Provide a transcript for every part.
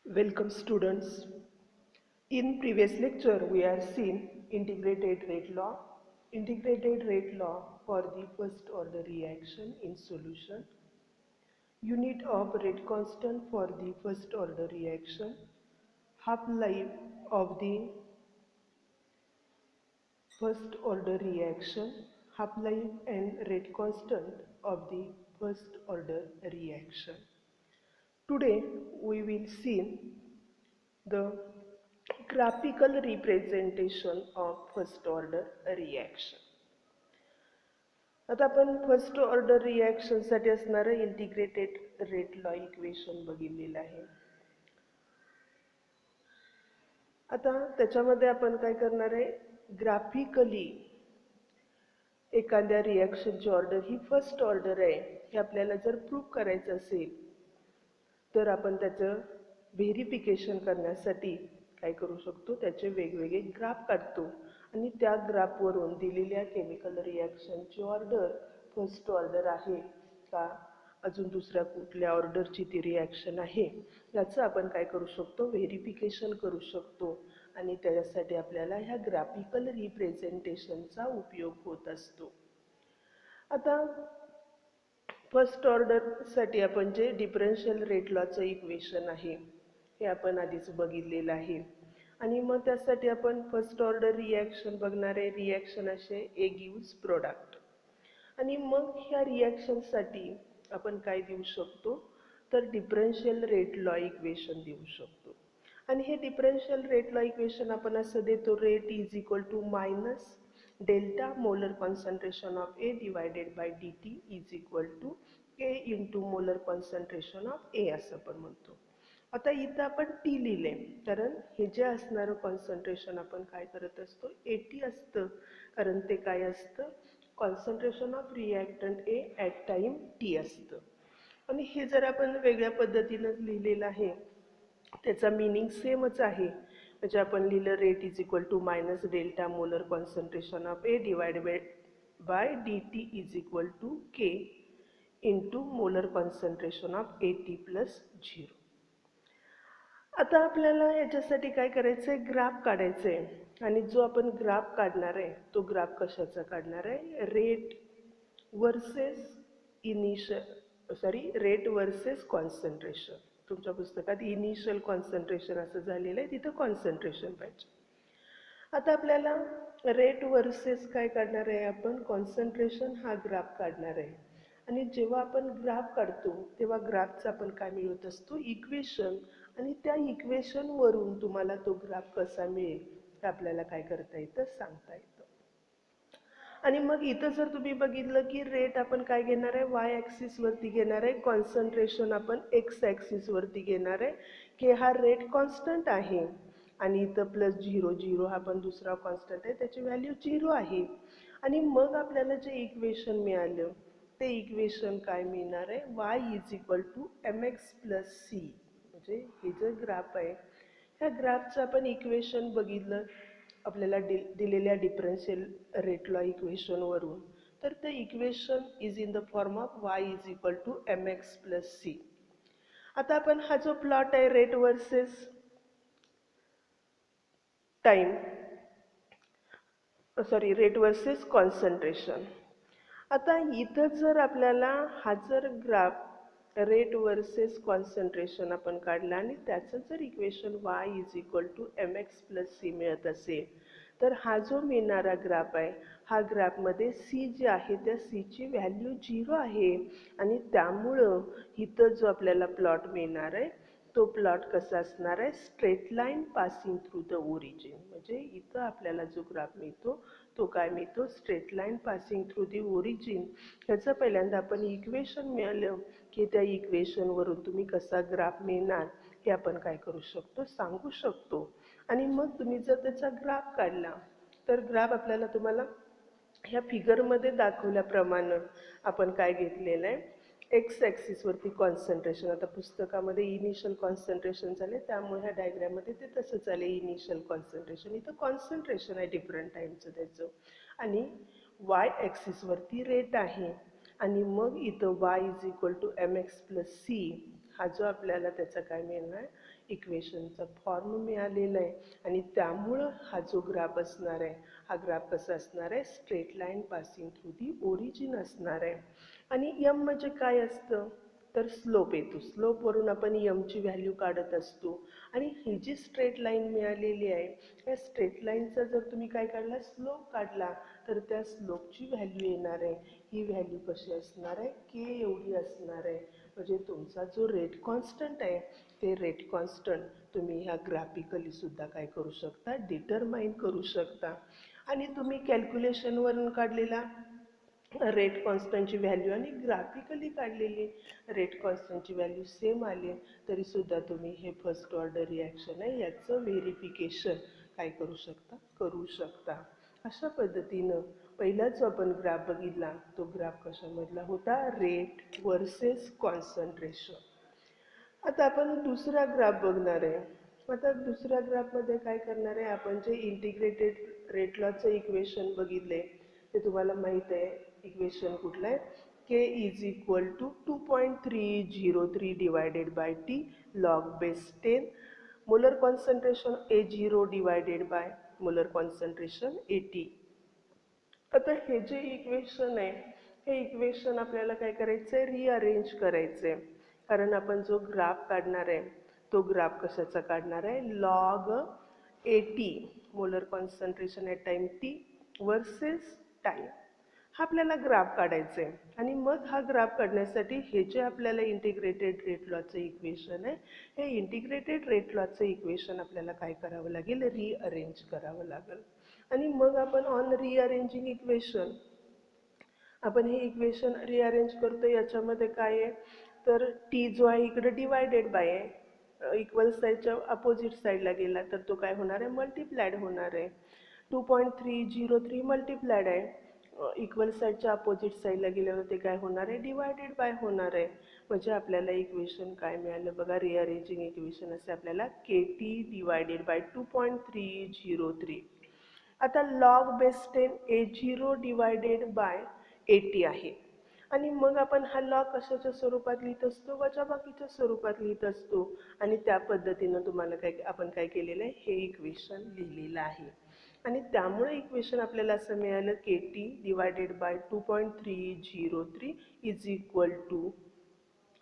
Welcome students. In previous lecture we are seen integrated rate law. Integrated rate law for the first order reaction in solution. Unit of rate constant for the first order reaction. Half-life of the first order reaction. Half-life and rate constant of the first order reaction. Today we will see the graphical representation of first order reaction. आता आपण first order reaction साठी असणारं integrated rate law equation बघितलेलं आहे. आता त्याच्यामध्ये आपण काय करणार आहे, ग्राफिकली एखाद्या रिॲक्शनची ऑर्डर ही फर्स्ट ऑर्डर आहे हे आपल्याला जर प्रूव्ह करायचं असेल तर आपण त्याचं व्हेरिफिकेशन करण्यासाठी काय करू शकतो, त्याचे वेगवेगळे ग्राफ काढतो आणि त्या ग्राफवरून दिलेल्या केमिकल रिॲक्शनची ऑर्डर फर्स्ट ऑर्डर आहे का अजून दुसऱ्या कुठल्या ऑर्डरची ती रिॲक्शन आहे याचं आपण काय करू शकतो, व्हेरिफिकेशन करू शकतो आणि त्याच्यासाठी आपल्याला ह्या ग्राफिकल रिप्रेझेंटेशनचा उपयोग होत असतो. आता फर्स्ट ऑर्डरसाठी आपण जे डिफरन्शियल रेट लॉचं इक्वेशन आहे हे आपण आधीच बघितलेलं आहे आणि मग त्यासाठी आपण फर्स्ट ऑर्डर रिॲक्शन बघणार आहे. रिॲक्शन असे ए गिव्स प्रोडक्ट आणि मग ह्या रिॲक्शनसाठी आपण काय देऊ शकतो, तर डिफरन्शियल रेट लॉ इक्वेशन देऊ शकतो आणि हे डिफरन्शियल रेट लॉ इक्वेशन आपण असं देतो, rate is equal to minus delta molar concentration of A divided by D T is equal to K into molar concentration of A असं आपण म्हणतो. आता इथं आपण टी लिहिले कारण हे जे असणारं कॉन्सन्ट्रेशन आपण काय करत असतो, एटी असतं कारण ते काय असतं, concentration of reactant A at time T असतं. आणि हे जर आपण वेगळ्या पद्धतीनं लिहिलेलं आहे त्याचा मीनिंग सेमच आहे. म्हणजे आपण लिहिलं rate is equal to minus delta molar concentration of A divided by D T is equal to K into molar concentration of A T plus zero. आता आपल्याला याच्यासाठी काय करायचं आहे, ग्राफ काढायचं आहे आणि जो आपण ग्राफ काढणार आहे तो ग्राफ कशाचा काढणार आहे, रेट वर्सेस कॉन्सन्ट्रेशन. तुमच्या पुस्तकात इनिशियल कॉन्सन्ट्रेशन असं झालेलं आहे, तिथं कॉन्सन्ट्रेशन पाहिजे. आता आपल्याला रेट वर्सेस काय काढणार आहे, आपण कॉन्सन्ट्रेशन हा ग्राफ काढणार आहे आणि जेव्हा आपण ग्राफ काढतो तेव्हा ग्राफचा आपण काय मिळवत असतो, इक्वेशन, आणि त्या इक्वेशनवरून तुम्हाला तो ग्राफ कसा मिळेल हे आपल्याला काय करता येतं, सांगता येतं. आणि मग इथं जर तुम्ही बघितलं की रेट आपण काय घेणार आहे, वाय ॲक्सिसवरती घेणार आहे, कॉन्सन्ट्रेशन आपण एक्स ॲक्सिसवरती घेणार आहे की हा रेट कॉन्स्टंट आहे आणि इथं प्लस झिरो झिरो हा पण दुसरा कॉन्स्टंट आहे, त्याची व्हॅल्यू झिरो आहे. आणि मग आपल्याला जे इक्वेशन मिळालं ते इक्वेशन काय मिळणार आहे, y is equal to M X plus C. म्हणजे हे जे ग्राफ आहे ह्या ग्राफचं आपण इक्वेशन बघितलं आपल्याला दिलेल्या डिफरन्शियल रेट लॉ इक्वेशनवरून, तर ते equation is in the form of y is equal to M X plus C. आता आपण हा जो प्लॉट आहे rate versus time rate versus concentration. आता इथं जर आपल्याला हा जर ग्राफ रेट वर्सेस कॉन्सन्ट्रेशन आपण काढला आणि त्याचं जर equation y is equal to M X plus C मिळत असेल तर हा जो मिळणारा ग्राफ आहे हा ग्राफमध्ये सी जे आहे त्या सीची व्हॅल्यू झिरो आहे आणि त्यामुळं इथं जो आपल्याला प्लॉट मिळणार आहे तो प्लॉट कसा असणार आहे, straight line passing through the origin. म्हणजे इथं आपल्याला जो ग्राफ मिळतो तो काय मिळतो, straight line passing through the origin. ह्याचं पहिल्यांदा आपण इक्वेशन मिळालं की त्या इक्वेशनवरून तुम्ही कसा ग्राफ मिळणार हे आपण काय करू शकतो, सांगू शकतो. आणि मग तुम्ही जर त्याचा ग्राफ काढला तर ग्राफ आपल्याला तुम्हाला ह्या फिगरमध्ये दाखवल्याप्रमाणे आपण काय घेतलेलं आहे, एक्स ॲक्सिसवरती कॉन्सन्ट्रेशन. आता पुस्तकामध्ये इनिशियल कॉन्सन्ट्रेशन झाले त्यामुळे ह्या डायग्राममध्ये ते तसंच आले, इनिशियल कॉन्सन्ट्रेशन. इथं कॉन्सन्ट्रेशन आहे डिफरंट टाईमचं त्याचं आणि वाय ॲक्सिसवरती रेट आहे आणि मग इथं y is equal to M X plus C हा जो आपल्याला त्याचा काय मिळणार इक्वेशनचा फॉर्म मिळालेला आहे आणि त्यामुळं हा जो ग्राफ असणार आहे हा ग्राफ कसा असणार आहे, straight line passing through the origin असणार आहे. आणि यम म्हणजे काय असतं तर स्लोप येतो, स्लोपवरून आपण यमची व्हॅल्यू काढत असतो. आणि ही जी स्ट्रेट लाईन मिळालेली आहे या स्ट्रेट लाईनचा जर तुम्ही काय काढला, स्लोप काढला, तर त्या स्लोपची व्हॅल्यू येणार आहे. ही व्हॅल्यू कशी असणार आहे, के एवढी असणार आहे. म्हणजे तुमचा जो रेट कॉन्स्टंट आहे ते रेट कॉन्स्टंट तुम्ही ह्या ग्राफिकली सुद्धा काय करू शकता, डिटरमाइन करू शकता. आणि तुम्ही कॅल्क्युलेशनवरून काढलेला रेट कॉन्स्टंटची व्हॅल्यू आणि ग्राफिकली काढलेली रेट कॉन्स्टंटची व्हॅल्यू सेम आली तरीसुद्धा तुम्ही हे फर्स्ट ऑर्डर रिॲक्शन आहे याचं व्हेरिफिकेशन काय करू शकता. अशा पद्धतीनं पहिला जो आपण ग्राफ बघितला तो ग्राफ कशामधला होता, रेट वर्सेस कॉन्सन्ट्रेशन. आता आपण दुसरा ग्राफ बघणार आहे. आता दुसऱ्या ग्राफमध्ये काय करणार आहे, आपण जे इंटिग्रेटेड रेट लॉचं इक्वेशन बघितले ते तुम्हाला माहीत आहे. इक्वेशन कुठलं आहे, K is equal to 2.303 divided by T log base 10 molar concentration A0 divided by molar concentration AT. आता हे जे इक्वेशन आहे हे इक्वेशन आपल्याला काय करायचं आहे, रिअरेंज करायचं आहे. कारण आपण जो ग्राफ काढणार आहे तो ग्राफ कशाचा काढणार आहे, log AT molar concentration at time T versus time हा आपल्याला ग्राफ काढायचा आहे. आणि मग हा ग्राफ काढण्यासाठी हे जे आपल्याला इंटिग्रेटेड रेट लॉचं इक्वेशन आहे हे इंटिग्रेटेड रेट लॉचं इक्वेशन आपल्याला काय करावं लागेल, रिअरेंज करावं लागेल. आणि मग आपण ऑन रिअरेंजिंग इक्वेशन आपण हे इक्वेशन रिअरेंज करतो. याच्यामध्ये काय आहे तर टी जो आहे इकडे डिवायडेड बाय आहे, इक्वल साईडच्या अपोजिट साईडला गेला तर तो काय होणार आहे, मल्टिप्लाइड होणार आहे. 2.303 मल्टिप्लाइड आहे, इक्वल साईडच्या अपोजिट साईडला गेल्यावर ते काय होणार आहे, डिवायडेड बाय होणार आहे. म्हणजे आपल्याला इक्वेशन काय मिळालं बघा, रिअरेंजिंग इक्वेशन असे आपल्याला के टी डिवायडेड बाय 2.303. आता log base 10 A0 divided bye AT आहे. आणि मग आपण हा लॉग कशाच्या स्वरूपात लिहित असतो, वजाबाकीच्या स्वरूपात लिहित असतो. आणि त्या पद्धतीनं तुम्हाला आपण काय केलेलं आहे, हे इक्वेशन लिहिलेलं आहे. आणि त्यामुळे इक्वेशन आपल्याला असं मिळालं, K T divided by 2.303 is equal to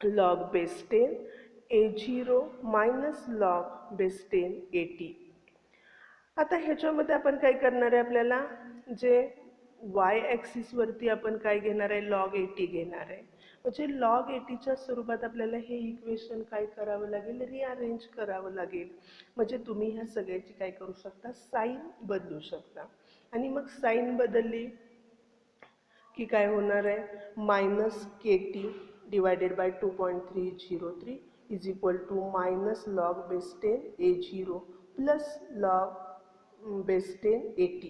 log base 10 A0 minus log base 10 AT. आता ह्याच्यामध्ये आपण काय करणार आहे, आपल्याला जे वाय ॲक्सिसवरती आपण काय घेणार आहे, लॉग AT घेणार आहे. म्हणजे लॉग ATच्या स्वरूपात आपल्याला हे इक्वेशन काय करावं लागेल, रिअरेंज करावं लागेल. म्हणजे तुम्ही ह्या सगळ्याची काय करू शकता, साईन बदलू शकता. आणि मग साईन बदलली की काय होणार आहे, minus K T divided by 2.303 is equal to minus log base 10 A0 plus log base 10 AT.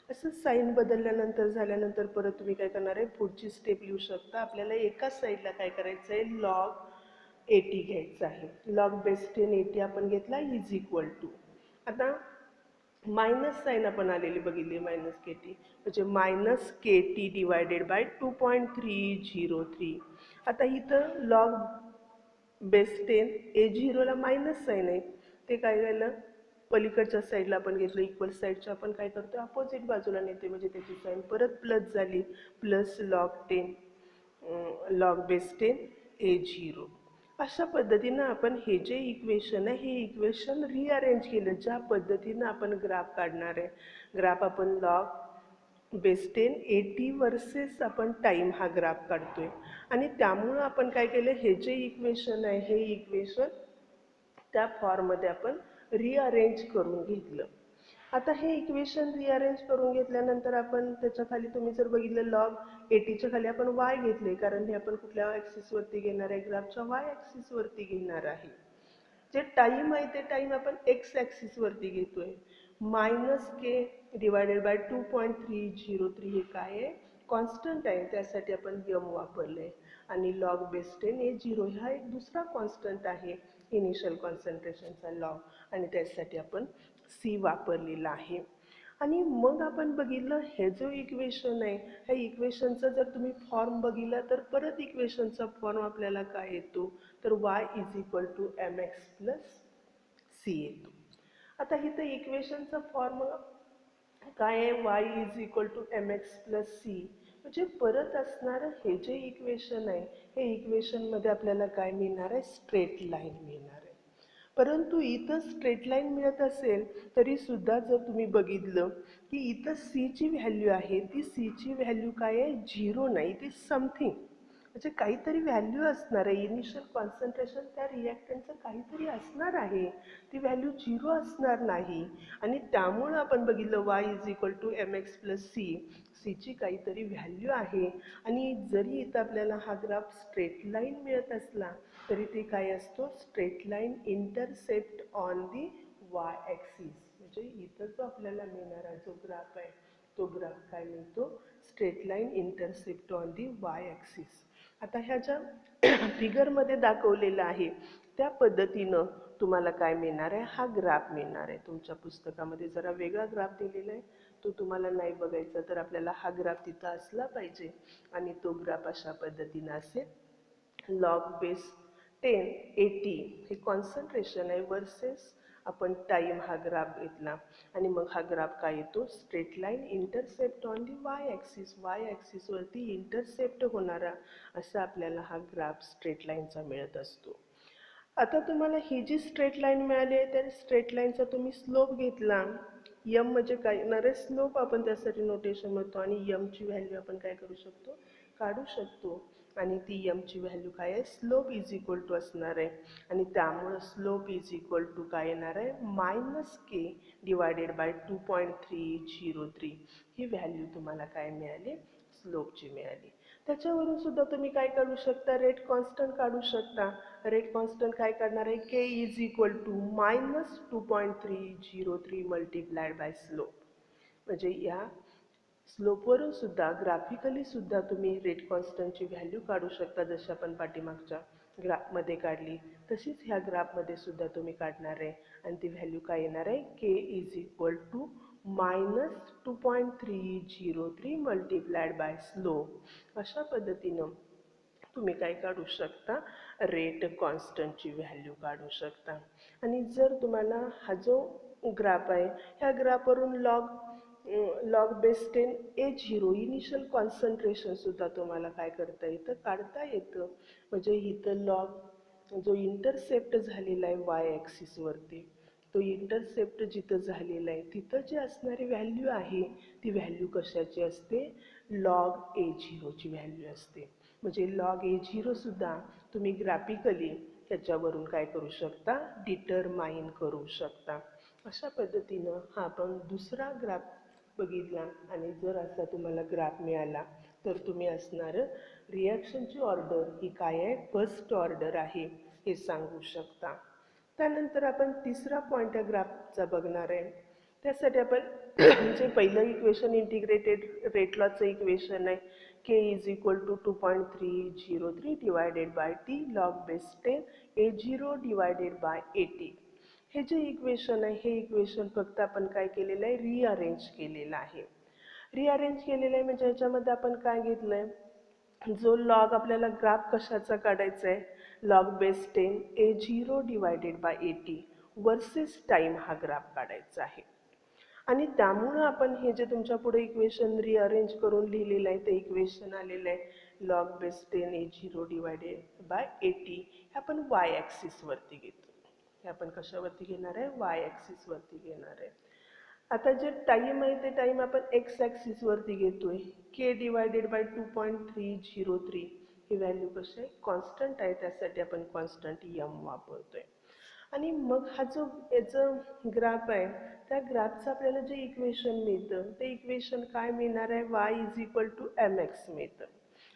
असं साईन बदलल्यानंतर झाल्यानंतर परत तुम्ही काय करणार आहे, पुढची स्टेप लिहू शकता. आपल्याला एका साईडला काय करायचं आहे, लॉग AT घ्यायचं आहे. लॉग बेस 10 AT आपण घेतला इज इक्वल टू, आता मायनस साईन आपण आलेली बघितली मायनस के टी, म्हणजे minus K T divided by 2.303. आता इथं लॉग बेस 10 A0ला मायनस साईन आहे, ते काय झालं पलीकडच्या साईडला आपण घेतलं, इक्वल साईडच्या आपण काय करतो अपोजिट बाजूला नेते, म्हणजे त्याची साईन परत प्लस झाली, प्लस लॉग बेस 10 A0. अशा पद्धतीनं आपण हे जे इक्वेशन आहे हे इक्वेशन रिअरेंज केलं. ज्या पद्धतीनं आपण ग्राफ काढणार आहे, ग्राफ आपण लॉग बेस 10 AT वर्सेस आपण टाईम हा ग्राफ काढतोय. आणि त्यामुळं आपण काय केलं, हे जे इक्वेशन आहे हे इक्वेशन त्या फॉर्ममध्ये आपण रिअरेंज करून घेतलं. आता हे इक्वेशन रिअरेंज करून घेतल्यानंतर आपण त्याच्या खाली तुम्ही जर बघितलं लॉग ATच्या खाली आपण वाय घेतले, कारण हे आपण कुठल्या ॲक्सिसवरती घेणार आहे, ग्राफच्या वाय ॲक्सिसवरती घेणार आहे. जे टाईम आहे ते टाईम आपण एक्स ॲक्सिसवरती घेतोय. मायनस के डिवायडेड बाय 2.303 हे काय आहे, कॉन्स्टंट आहे, त्यासाठी आपण यम वापरले. आणि लॉग बेस 10 A0 हा एक दुसरा कॉन्स्टंट आहे इनिशियल कॉन्सन्ट्रेशनचा लॉग, आणि त्यासाठी आपण सी वापरलेला आहे. आणि मग आपण बघितलं हे जो इक्वेशन आहे ह्या इक्वेशनचा जर तुम्ही फॉर्म बघितला तर परत इक्वेशनचा फॉर्म आपल्याला काय येतो तर y is equal to mx plus C येतो. आता इथं इक्वेशनचा फॉर्म्युला काय आहे, y is equal to M X plus C. म्हणजे परत असणारं हे जे इक्वेशन आहे, हे इक्वेशनमध्ये आपल्याला काय मिळणार आहे, स्ट्रेट लाईन मिळणार आहे. परंतु इथं स्ट्रेट लाईन मिळत असेल तरी सुद्धा जर तुम्ही बघितलं की इथं सी ची व्हॅल्यू आहे, ती सी ची व्हॅल्यू काय आहे, 0 नाही, ती समथिंग, म्हणजे काहीतरी व्हॅल्यू असणार आहे. इनिशियल कॉन्सन्ट्रेशन त्या रिॲक्टंटचं काहीतरी असणार आहे, ती व्हॅल्यू 0 असणार नाही. आणि त्यामुळं आपण बघितलं y is equal to M X plus C, सीची काहीतरी व्हॅल्यू आहे. आणि जरी इथं आपल्याला हा ग्राफ स्ट्रेट लाईन मिळत असला तरी ते काय असतो, straight line intercept on the Y axis. म्हणजे इथं जो आपल्याला मिळणारा जो ग्राफ आहे तो ग्राफ काय मिळतो, straight line intercept on the Y axis. आता ह्या ज्या फिगरमध्ये दाखवलेलं आहे त्या पद्धतीनं तुम्हाला काय मिळणार आहे, हा ग्राफ मिळणार आहे. तुमच्या पुस्तकामध्ये जरा वेगळा ग्राफ दिलेला आहे, तो तुम्हाला नाही बघायचा तर आपल्याला हा ग्राफ तिथं असला पाहिजे. आणि तो ग्राफ अशा पद्धतीनं असेल, लॉग बेस 10 80 हे कॉन्सन्ट्रेशन आहे वर्सेस आपण टाईम हा ग्राफ घेतला. आणि मग हा ग्राफ काय येतो, straight line intercept on the Y axis, Y ॲक्सिसवरती इंटरसेप्ट होणारा असा आपल्याला हा ग्राफ स्ट्रेट लाईनचा मिळत असतो. आता तुम्हाला ही जी स्ट्रेट लाईन मिळाली आहे त्या स्ट्रेट लाईनचा तुम्ही स्लोप घेतला, यम म्हणजे काय येणार आहे, स्लोप आपण त्यासाठी नोटेशन म्हणतो. आणि यमची व्हॅल्यू आपण काय करू शकतो, काढू शकतो. आणि ती यमची व्हॅल्यू काय आहे, स्लोप इज इक्वल टू असणार आहे. आणि त्यामुळं स्लोप इज इक्वल टू काय येणार आहे, minus K divided by 2.303. He value तुम्हाला काय मिळाली, स्लोपची मिळाली. त्याच्यावरून सुद्धा तुम्ही काय काढू शकता, रेट कॉन्स्टंट काढू शकता. रेट कॉन्स्टंट काय काढणार आहे, K is equal to minus 2.303 multiplied by slope. म्हणजे या स्लोपवरून सुद्धा ग्राफिकली सुद्धा तुम्ही रेट कॉन्स्टंटची व्हॅल्यू काढू शकता. जशी आपण पाठीमागच्या ग्राफमध्ये काढली तशीच ह्या ग्राफमध्ये सुद्धा तुम्ही काढणार आहे. आणि ती व्हॅल्यू काय येणार आहे, K is equal to minus 2.303 multiplied by slope. अशा पद्धतीनं तुम्ही काय काढू शकता, रेट कॉन्स्टंटची व्हॅल्यू काढू शकता. आणि जर तुम्हाला हा जो ग्राफ आहे ह्या ग्राफवरून log base 10 A0 initial concentration सुद्धा तुम्हाला काय करता येतं, काढता येतं. म्हणजे इथं लॉग जो इंटरसेप्ट झालेला आहे वाय ॲक्सिसवरती, तो इंटरसेप्ट जिथं झालेला आहे तिथं जी असणारी व्हॅल्यू आहे ती व्हॅल्यू कशाची असते, लॉग A0ची व्हॅल्यू असते. म्हणजे लॉग A0 सुद्धा तुम्ही ग्राफिकली त्याच्यावरून काय करू शकता, डिटरमाइन करू शकता. अशा पद्धतीनं हा आपण दुसरा ग्राफ बघितला. आणि जर असा तुम्हाला ग्राफ मिळाला तर तुम्ही असणारं रिॲक्शनची ऑर्डर ही काय आहे, फर्स्ट ऑर्डर आहे हे सांगू शकता. त्यानंतर आपण तिसरा पॉईंट या ग्राफचा बघणार आहे. त्यासाठी आपण जे पहिलं इक्वेशन इंटिग्रेटेड रेट लॉचं इक्वेशन आहे, K is equal to 2.303 divided by T log base 10 A0 divided by 80. हे जे इक्वेशन आहे हे इक्वेशन फक्त आपण काय केलेलं आहे, रिअरेंज केलेलं आहे. रिअरेंज केलेलं आहे म्हणजे ह्याच्यामध्ये आपण काय घेतलं आहे, जो लॉग आपल्याला ग्राफ कशाचा काढायचा आहे, log base 10 A0 divided by 80 versus time हा ग्राफ काढायचा आहे. आणि त्यामुळं आपण हे जे तुमच्या पुढे इक्वेशन रिअरेंज करून लिहिलेलं आहे ते इक्वेशन आलेलं आहे log base 10 A0 divided by 80 हे आपण वाय ॲक्सिसवरती घेतो. हे आपण कशावरती घेणार आहे, वाय ॲक्सिसवरती घेणार आहे. आता जे टाईम आहे ते टाईम आपण एक्स ॲक्सिसवरती घेतोय, के डिवायडेड बाय 2.303. ही व्हॅल्यू कशी आहे, कॉन्स्टंट आहे, त्यासाठी आपण कॉन्स्टंट यम वापरतोय. आणि मग हा जो याचं ग्राफ आहे त्या ग्राफचं आपल्याला जे इक्वेशन मिळतं ते इक्वेशन काय मिळणार आहे, y is equal to M X मिळतं.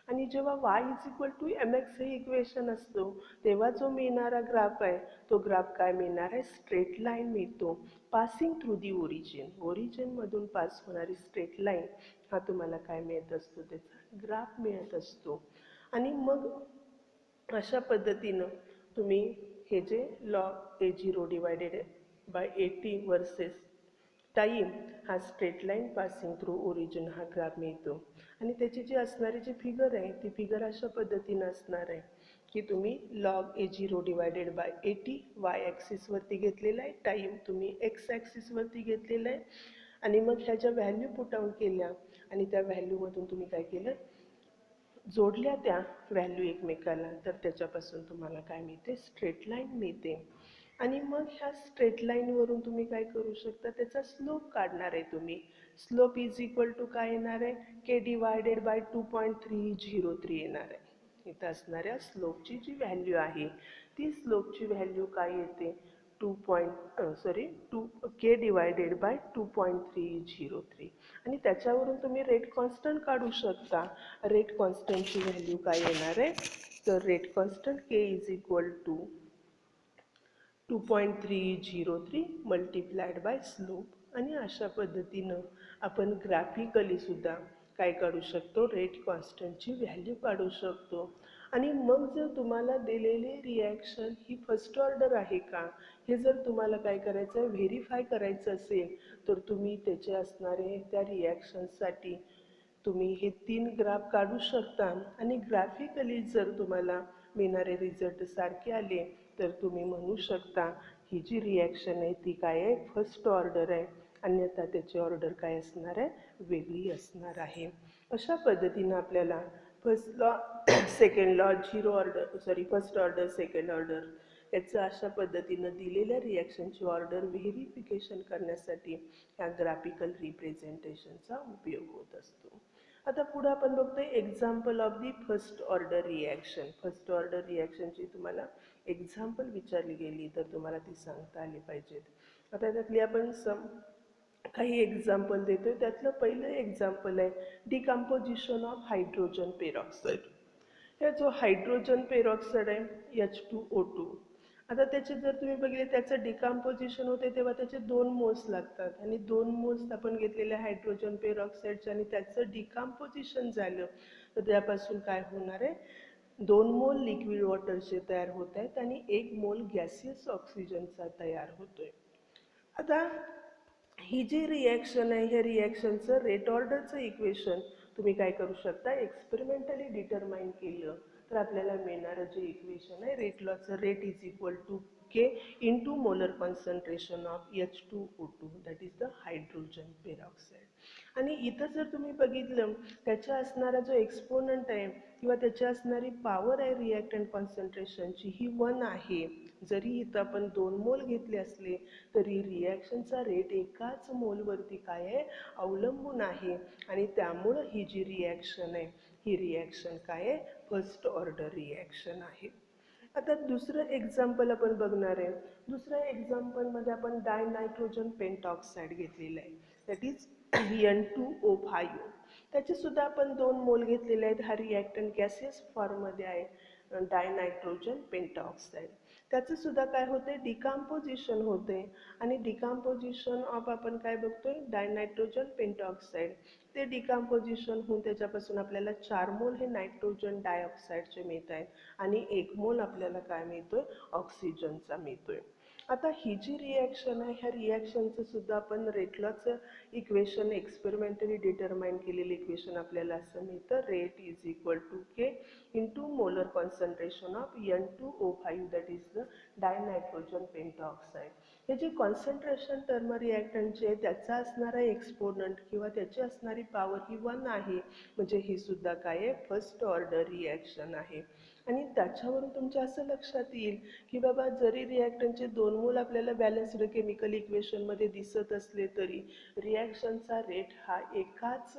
आणि जेव्हा y is equal to M X हे इक्वेशन असतो तेव्हा जो मिळणारा ग्राफ आहे तो ग्राफ काय मिळणार आहे, स्ट्रेट लाईन मिळतो पासिंग थ्रू दी ओरिजिन. ओरिजिनमधून पास होणारी स्ट्रेट लाईन हा तुम्हाला काय मिळत असतो, त्याचा ग्राफ मिळत असतो. आणि मग अशा पद्धतीनं तुम्ही हे जे log A0 divided by 80 versus time हा straight line passing through origin हा ग्राफ मिळतो आणि त्याची जी असणारी जी फिगर आहे ती फिगर अशा पद्धतीनं असणार आहे की तुम्ही log A0 divided by 80 Y ॲक्सिसवरती घेतलेला आहे, टाईम तुम्ही एक्स ॲक्सिसवरती घेतलेला आहे आणि मग ह्याच्या व्हॅल्यू पुट आउट केल्या आणि त्या व्हॅल्यूमधून तुम्ही काय केलं, जोडल्या त्या व्हॅल्यू एकमेकाला, तर त्याच्यापासून तुम्हाला काय मिळते, स्ट्रेट लाईन मिळते. आणि मग ह्या स्ट्रेट लाईनवरून तुम्ही काय करू शकता, त्याचा स्लोप काढणार आहे तुम्ही. स्लोप इज इक्वल टू काय येणार आहे, के डिवायडेड बाय 2.303 येणार आहे. इथं असणाऱ्या स्लोपची जी व्हॅल्यू आहे ती स्लोपची व्हॅल्यू काय येते, 2 के डिवायडेड बाय 2.303 आणि त्याच्यावरून तुम्ही रेट कॉन्स्टंट काढू शकता. रेट कॉन्स्टंटची व्हॅल्यू काय येणार आहे, तर rate constant K is equal to 2.303 multiplied by slope. आणि अशा पद्धतीनं आपण ग्राफिकली सुद्धा काय काढू शकतो, रेट कॉन्स्टंटची व्हॅल्यू काढू शकतो. आणि मग जर तुम्हाला दिलेली रिॲक्शन ही फर्स्ट ऑर्डर आहे का हे जर तुम्हाला काय करायचं आहे, व्हेरीफाय करायचं असेल, तर तुम्ही त्याचे असणारे त्या रिॲक्शनसाठी तुम्ही हे 3 ग्राफ काढू शकता आणि ग्राफिकली जर तुम्हाला मिळणारे रिझल्ट सारखे आले तर तुम्ही म्हणू शकता ही जी रिॲक्शन आहे ती काय आहे, फर्स्ट ऑर्डर आहे, अन्यथा त्याची ऑर्डर काय असणार आहे, वेगळी असणार आहे. अशा पद्धतीनं आपल्याला first law second law first order second order याचं अशा पद्धतीनं दिलेल्या रिॲक्शनची ऑर्डर व्हेरिफिकेशन करण्यासाठी ह्या ग्राफिकल रिप्रेझेंटेशनचा उपयोग होत असतो. आता पुढे आपण बघतोय example of the first order reaction. First order रिॲक्शनची तुम्हाला एक्झाम्पल विचारली गेली तर तुम्हाला ती सांगता आली पाहिजेत. आता त्यातली आपण काही एक्झाम्पल देतोय. त्यातलं पहिलं एक्झाम्पल आहे डिकम्पोजिशन ऑफ हायड्रोजन पेरॉक्साईड. हे जो हायड्रोजन पेरॉक्साईड आहे H2O2, आता त्याचे जर तुम्ही बघितले त्याचं डिकम्पोजिशन होते तेव्हा त्याचे 2 मोल्स लागतात आणि 2 मोल्स आपण घेतलेल्या हायड्रोजन पेरॉक्साईडचे आणि त्याचं डिकम्पोजिशन झालं तर त्यापासून काय होणार आहे, 2 मोल लिक्विड वॉटरचे तयार होत आहेत आणि 1 मोल गॅसियस ऑक्सिजनचा तयार होतोय. आता ही जी रिॲक्शन आहे ह्या रिॲक्शनचं रेट ऑर्डरचं इक्वेशन तुम्ही काय करू शकता, एक्सपेरिमेंटली डिटरमाइन केलं तर आपल्याला मिळणारं जे इक्वेशन आहे रेट लॉचं, rate is equal to K into molar concentration of H2O2 that is the hydrogen peroxide. आणि इथं जर तुम्ही बघितलं त्याच्या असणारा जो एक्सपोनंट आहे किंवा त्याची असणारी पॉवर आहे रिॲक्टंट कॉन्सन्ट्रेशनची ही 1 आहे. जरी इथं आपण 2 मोल घेतले असले तरी रिॲक्शनचा रेट एकाच मोलवरती काय आहे, अवलंबून आहे आणि त्यामुळं ही जी रिॲक्शन आहे ही रिॲक्शन काय आहे, फर्स्ट ऑर्डर रिॲक्शन आहे. आता दुसरं एक्झाम्पल आपण बघणार आहे. दुसऱ्या एक्झाम्पलमध्ये आपण डायनायट्रोजन पेंटॉक्साईड घेतलेलं आहे दॅट इज N2O5. त्याचे सुद्धा आपण 2 मोल घेतलेले आहेत. हा रिॲक्टंट गॅसियस फॉर्ममध्ये आहे डायनायट्रोजन पेंटॉक्साईड. त्याचं सुद्धा काय होते, डिकम्पोजिशन होते आणि डिकम्पोजिशन ऑफ आपण काय बघतोय, डायनायट्रोजन पेंटॉक्साईड. ते डिकम्पोजिशन होऊन त्याच्यापासून आपल्याला 4 मोल हे नायट्रोजन डायऑक्साईडचे मिळत आहेत आणि 1 मोल आपल्याला काय मिळतोय, ऑक्सिजनचा मिळतोय. आता ही जी रिॲक्शन आहे ह्या रिॲक्शनचं सुद्धा आपण रेट लॉचं इक्वेशन एक्सपेरिमेंटली डिटरमाइन केलेलं इक्वेशन आपल्याला असं मिळतं, rate is equal to K into molar concentration of N2O5 that is the dinitrogen pentoxide. हे जे कॉन्सन्ट्रेशन टर्म रिॲक्टंटचे त्याचा असणारा एक्सपोनंट किंवा त्याची असणारी पॉवर ही 1 आहे, म्हणजे ही सुद्धा काय आहे, फर्स्ट ऑर्डर रिॲक्शन आहे. आणि त्याच्यावरून तुमच्या असं लक्षात येईल की बाबा जरी रिॲक्टंटचे 2 मोल आपल्याला बॅलन्स्ड केमिकल इक्वेशनमध्ये दिसत असले तरी रिॲक्शनचा रेट हा एकाच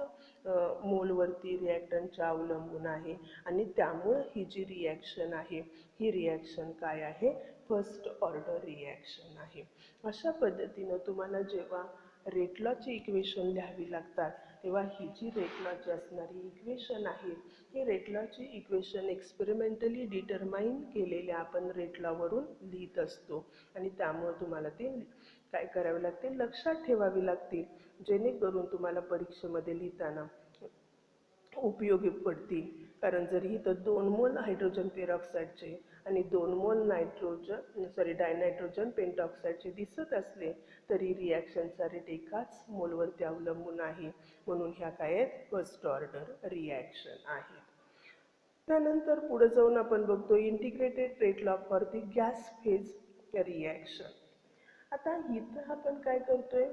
मोलवरती रिॲक्टंटच्या अवलंबून आहे आणि त्यामुळं ही जी रिॲक्शन आहे ही रिॲक्शन काय आहे, फर्स्ट ऑर्डर रिॲक्शन आहे. अशा पद्धतीनं तुम्हाला जेव्हा रेट लॉची इक्वेशन लिहावी लागतात तेव्हा ही जी रेट लॉची असणारी इक्वेशन आहे ही रेट लॉची इक्वेशन एक्सपेरिमेंटली डिटरमाइन केलेल्या आपण रेट लॉवरून लिहित असतो आणि त्यामुळे तुम्हाला ते काय करावे लागते, लक्षात ठेवावी लागतील, जेणेकरून तुम्हाला परीक्षेमध्ये लिहिताना उपयोगी पडतील. कारण जर इथं 2 मोल हायड्रोजन पेरॉक्साईडचे आणि 2 मोल डायनायट्रोजन पेंटॉक्साईडचे दिसत असले तरी रिॲक्शनचा रेट एकाच मोलवरती अवलंबून आहे, म्हणून ह्या काय आहेत, फर्स्ट ऑर्डर रिॲक्शन आहेत. त्यानंतर पुढे जाऊन आपण बघतो integrated rate law for the gas phase reaction. आता इथं आपण काय करतोय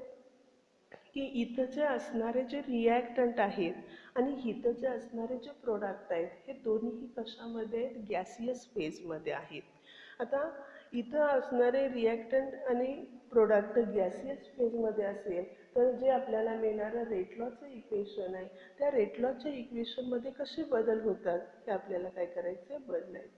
की इथं जे असणारे जे रिॲक्टंट आहेत आणि इथं जे असणारे जे प्रोडक्ट आहेत हे दोन्हीही कशामध्ये आहेत, गॅसियस फेजमध्ये आहेत. आता इथं असणारे रिॲक्टंट आणि प्रोडक्ट गॅसियस फेजमध्ये असेल तर जे आपल्याला मिळणारं रेट लॉचं इक्वेशन आहे त्या रेट लॉच्या इक्वेशनमध्ये कसे बदल होतात हे आपल्याला काय करायचं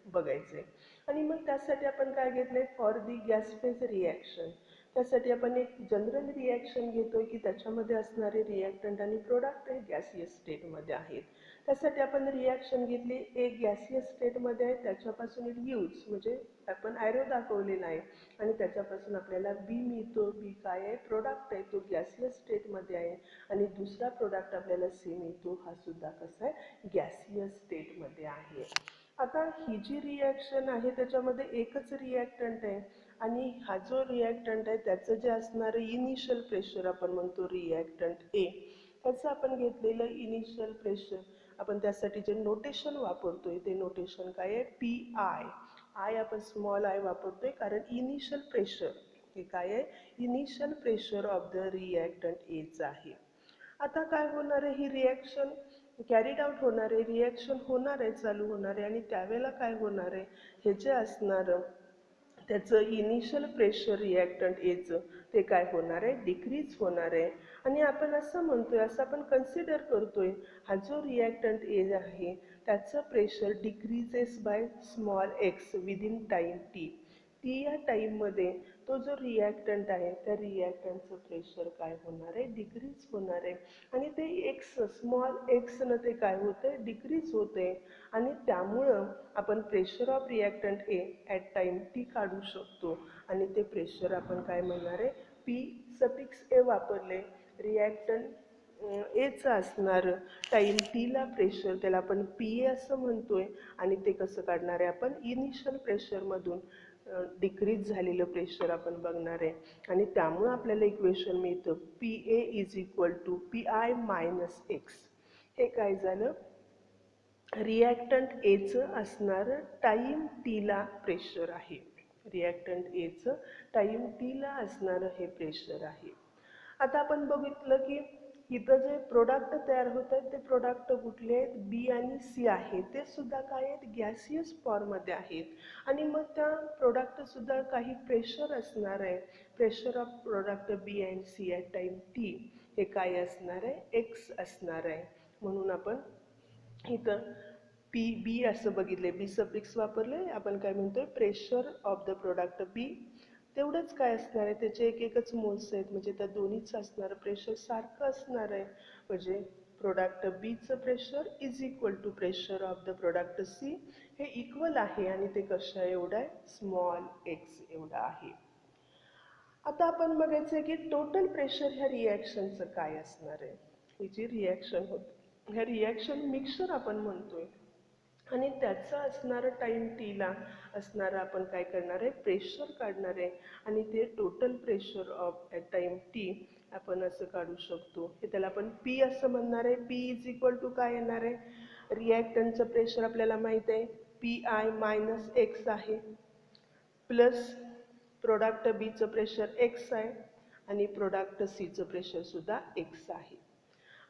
बघायचं आहे. आणि मग त्यासाठी आपण काय घेतलंय, for the gas phase reaction त्यासाठी आपण एक जनरल रिॲक्शन घेतोय की त्याच्यामध्ये असणारे रिॲक्टंट आणि प्रोडक्ट हे गॅसियस स्टेटमध्ये आहेत. त्यासाठी आपण रिॲक्शन घेतली एक गॅसियस स्टेटमध्ये आहे त्याच्यापासून एक यूज म्हणजे आपण ॲरो दाखवलेला आहे आणि त्याच्यापासून आपल्याला बी मिळतो. बी काय आहे, प्रोडक्ट आहे, तो गॅसियस स्टेटमध्ये आहे आणि दुसरा प्रोडक्ट आपल्याला सी मिळतो, हा सुद्धा कसा आहे, गॅसियस स्टेटमध्ये आहे. आता ही जी रिॲक्शन आहे त्याच्यामध्ये एकच रिॲक्टंट आहे आणि हा जो रिॲक्टंट आहे त्याचं जे असणारं इनिशियल प्रेशर आपण म्हणतो रिॲक्टंट ए, त्याचं आपण घेतलेलं इनिशियल प्रेशर आपण त्यासाठी जे नोटेशन वापरतोय ते नोटेशन काय आहे, पी आय. आय आपण स्मॉल आय वापरतोय कारण इनिशियल प्रेशर हे काय आहे, initial pressure of the reactant H आहे. आता काय होणार आहे, ही रिॲक्शन कॅरीड आउट होणार आहे, रिॲक्शन होणार आहे, चालू होणार आहे आणि त्यावेळेला काय होणार आहे, हे जे असणारं त्याचं इनिशियल प्रेशर रिॲक्टंट एचं ते काय होणार आहे, डिक्रीज होणार आहे. आणि आपण असं म्हणतोय, असं आपण कन्सिडर करतोय हा जो रिॲक्टंट ए आहे त्याचं pressure decreases by small x within time T. T या टाईममध्ये तो जो रिॲक्टंट आहे त्या रिॲक्टंटचं प्रेशर काय होणार आहे, डिक्रीज होणार आहे आणि ते एक्स स्मॉल एक्सनं ते काय होतं आहे, डिक्रीज होतं आहे आणि त्यामुळं आपण pressure of reactant A at time T काढू शकतो आणि ते प्रेशर आपण काय म्हणणार आहे, पी सफिक्स ए वापरले. रिॲक्टंट एचं असणारं टाईम टीला प्रेशर त्याला आपण पी ए असं म्हणतोय आणि ते कसं काढणार आहे आपण, इनिशियल प्रेशरमधून डिक्रीज झालेलं प्रेशर आपण बघणार आहे आणि त्यामुळं आपल्याला इक्वेशन मिळतं P A is equal to P I minus X. हे काय झालं, रिॲक्टंट एचं असणारं टाईम टीला प्रेशर आहे. रिॲक्टंट एचं टाईम टीला असणारं हे प्रेशर आहे. आता आपण बघितलं की इथं जे प्रोडक्ट तयार होत आहेत ते प्रोडक्ट कुठले आहेत, बी आणि सी आहेत, ते सुद्धा काय आहेत, गॅसियस फॉर्ममध्ये आहेत आणि मग त्या प्रोडक्टसुद्धा काही प्रेशर असणार आहे. Pressure of product B and C at time T हे काय असणार आहे, एक्स असणार आहे. म्हणून आपण इथं पी बी असं बघितले, बी सफिक्स वापरले, आपण काय म्हणतोय, प्रेशर ऑफ द प्रोडक्ट बी. तेवढंच काय असणार आहे, त्याचे एक एकच मोल्स आहेत म्हणजे त्या दोन्हीच असणारं प्रेशर सारखं असणार आहे. म्हणजे प्रोडक्ट बीचं pressure is equal to pressure of the product C हे इक्वल आहे आणि ते कशा एवढं आहे, स्मॉल एक्स एवढं आहे. आता आपण बघायचं आहे की टोटल प्रेशर ह्या रिॲक्शनचं काय असणार आहे. ही जी रिॲक्शन होते ह्या रिॲक्शन मिक्सचर आपण म्हणतोय आणि त्याचं असणारं टाईम टीला असणारं आपण काय करणार आहे, प्रेशर काढणार आहे आणि ते total pressure of at time T आपण असं काढू शकतो. हे त्याला आपण पी असं म्हणणार आहे. पी इज इक्वल टू काय येणार आहे, रिॲक्टंटचं प्रेशर आपल्याला माहीत आहे पी आय मायनस एक्स आहे प्लस प्रोडक्ट बीचं प्रेशर एक्स आहे आणि प्रोडक्ट सीचं प्रेशरसुद्धा एक्स आहे.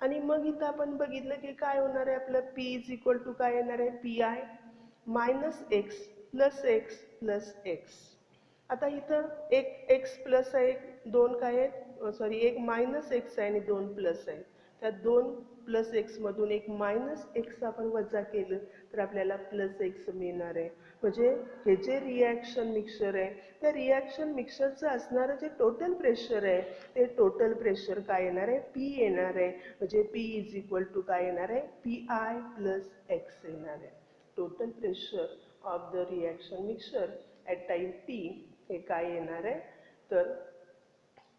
आणि मग इथं आपण बघितलं की काय होणार आहे, आपलं पी इज इक्वल टू काय येणार आहे, P I minus x plus x. आता इथं एक एक्स प्लस आहे, दोन काय आहेत, एक मायनस एक्स आहे आणि दोन प्लस आहे. त्या दोन प्लस एक्समधून एक मायनस एक्स आपण वजा केलं तर आपल्याला प्लस एक्स मिळणार आहे. म्हणजे हे जे रिॲक्शन मिक्सचर आहे त्या रिॲक्शन मिक्सचरचं असणारं जे टोटल प्रेशर आहे ते टोटल प्रेशर काय येणार आहे, पी येणार आहे. म्हणजे पी इज इक्वल टू काय येणार आहे, पी आय प्लस एक्स येणार आहे. Total pressure of the reaction mixture at time T हे काय येणार आहे, तर